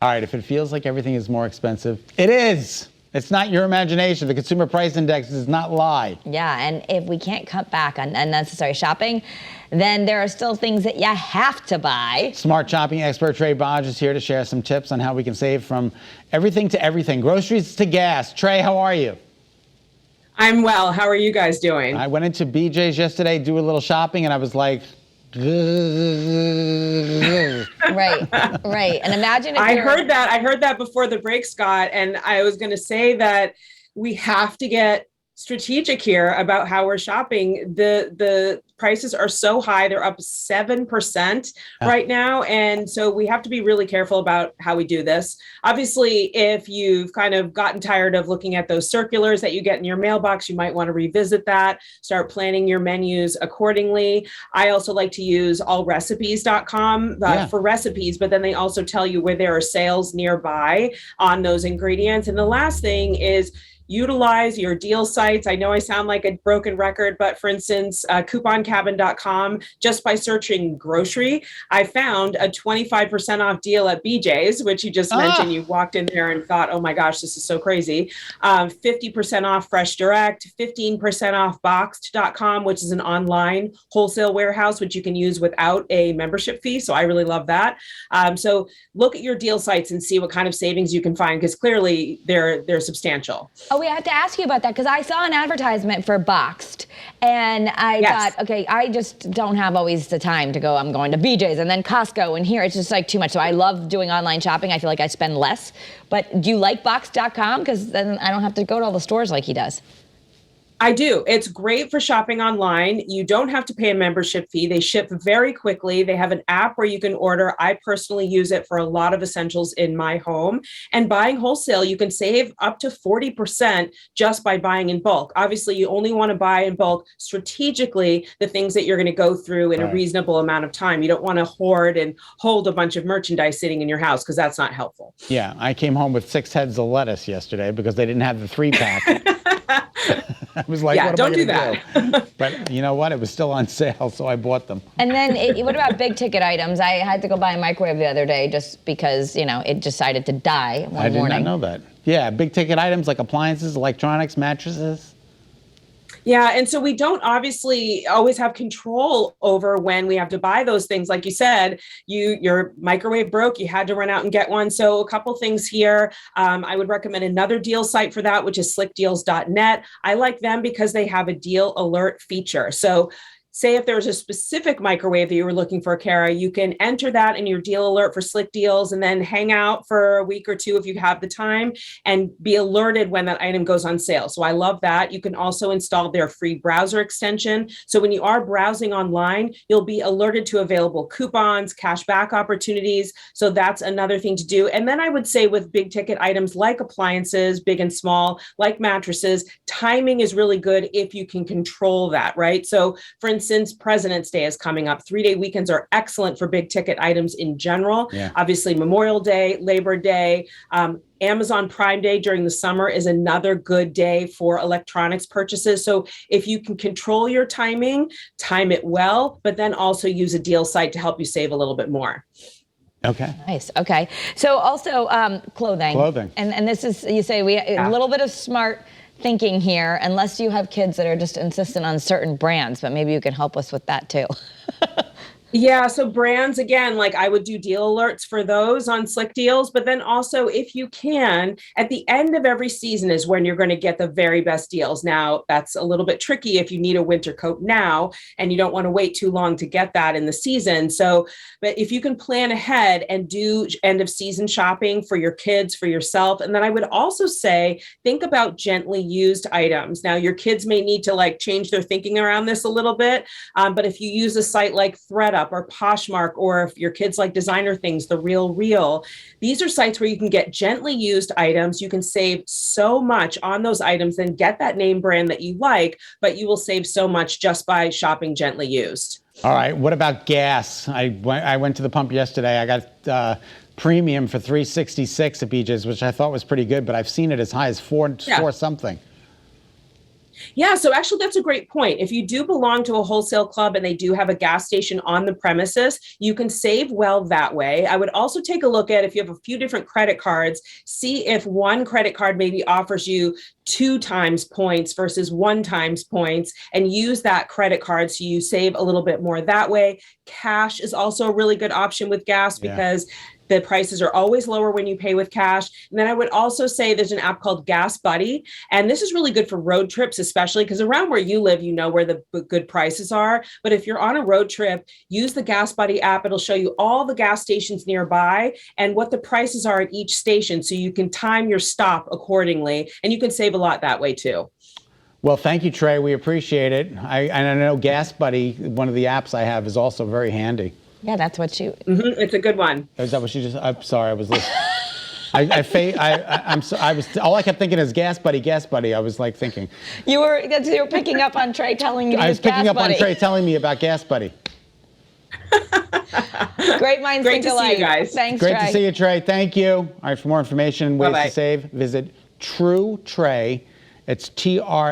All right, if it feels like everything is more expensive, it is. It's not your imagination. The Consumer Price Index does not lie. Yeah, and if we can't cut back on unnecessary shopping, then there are still things that you have to buy. Smart shopping expert Trae Bodge is here to share some tips on how we can save from everything to everything, groceries to gas. Trae, how are you? I'm well. How are you guys doing? I went into BJ's yesterday, do a little shopping, and I was like, Right. And imagine if I heard that before the break, Scott, and I was going to say that we have to get strategic here about how we're shopping. The prices are so high. They're up 7% right now. And so we have to be really careful about how we do this. Obviously, if you've kind of gotten tired of looking at those circulars that you get in your mailbox, you might want to revisit that, start planning your menus accordingly. I also like to use allrecipes.com for recipes, but then they also tell you where there are sales nearby on those ingredients. And the last thing is, utilize your deal sites. I know I sound like a broken record, but for instance, couponcabin.com, just by searching grocery, I found a 25% off deal at BJ's, which you just mentioned. You walked in there and thought, oh my gosh, this is so crazy. 50% off Fresh Direct, 15% off boxed.com, which is an online wholesale warehouse, which you can use without a membership fee. So I really love that. So look at your deal sites and see what kind of savings you can find, because clearly they're substantial. Oh, we have to ask you about that, because I saw an advertisement for Boxed, and I thought, okay, I just don't have always the time to go. I'm going to BJ's and then Costco, and here it's just like too much. So I love doing online shopping. I feel like I spend less. But do you like Boxed.com? Because then I don't have to go to all the stores like he does. I do. It's great for shopping online. You don't have to pay a membership fee. They ship very quickly. They have an app where you can order. I personally use it for a lot of essentials in my home. And buying wholesale, you can save up to 40% just by buying in bulk. Obviously, you only want to buy in bulk strategically, the things that you're going to go through in a reasonable amount of time. You don't want to hoard and hold a bunch of merchandise sitting in your house, because that's not helpful. Yeah, I came home with 6 heads of lettuce yesterday because they didn't have the 3-pack. I was like, what am I going to do? But you know what? It was still on sale, so I bought them. And then what about big ticket items? I had to go buy a microwave the other day just because, it decided to die one morning. I did not know that. Yeah, big ticket items like appliances, electronics, mattresses. Yeah. And so we don't obviously always have control over when we have to buy those things. Like you said, your microwave broke, you had to run out and get one. So a couple things here. I would recommend another deal site for that, which is slickdeals.net. I like them because they have a deal alert feature. So say if there's a specific microwave that you were looking for, Kara, you can enter that in your deal alert for Slick Deals and then hang out for a week or two if you have the time and be alerted when that item goes on sale. So I love that. You can also install their free browser extension. So when you are browsing online, you'll be alerted to available coupons, cash back opportunities. So that's another thing to do. And then I would say with big ticket items like appliances, big and small, like mattresses, timing is really good if you can control that, right? So for instance, President's Day is coming up. 3-day weekends are excellent for big ticket items in general. Yeah. Obviously, Memorial Day, Labor Day, Amazon Prime Day during the summer is another good day for electronics purchases. So if you can control your timing, time it well, but then also use a deal site to help you save a little bit more. Okay. Nice. Okay. So also clothing. Clothing. And this is, you say, a little bit of smart thinking here, unless you have kids that are just insistent on certain brands, but maybe you can help us with that too. Yeah. So brands, again, like I would do deal alerts for those on Slick Deals, but then also if you can, at the end of every season is when you're going to get the very best deals. Now that's a little bit tricky if you need a winter coat now and you don't want to wait too long to get that in the season. So, but if you can plan ahead and do end of season shopping for your kids, for yourself. And then I would also say, think about gently used items. Now your kids may need to change their thinking around this a little bit. But if you use a site like ThredUp or Poshmark, or if your kids like designer things, The Real, these are sites where you can get gently used items. You can save so much on those items and get that name brand that you like, but you will save so much just by shopping gently used. All right. What about gas? I went to the pump yesterday. I got premium for $3.66 at BJ's, which I thought was pretty good, but I've seen it as high as four something. Yeah, so actually that's a great point. If you do belong to a wholesale club and they do have a gas station on the premises, you can save well that way. I would also take a look at, if you have a few different credit cards, see if one credit card maybe offers you 2 times points versus 1 times points, and use that credit card so you save a little bit more that way. Cash is also a really good option with gas because the prices are always lower when you pay with cash. And then I would also say there's an app called Gas Buddy. And this is really good for road trips, especially because around where you live, you know where the good prices are. But if you're on a road trip, use the Gas Buddy app. It'll show you all the gas stations nearby and what the prices are at each station. So you can time your stop accordingly. And you can save a lot that way too. Well, thank you, Trae. We appreciate it. And I know Gas Buddy, one of the apps I have, is also very handy. Yeah, that's what you. It's a good one. Is that what she just? I'm sorry, I was listening. I was. All I kept thinking is Gas Buddy, Gas Buddy. I was like thinking. You were picking up on Trae telling you. I was picking up on Trae telling me about Gas Buddy. Great minds think alike. Great to see you guys. Thanks, Great Trae. to see you, Trae. Thank you. All right, for more information and ways to save, visit TrueTrae. It's TRAE.com.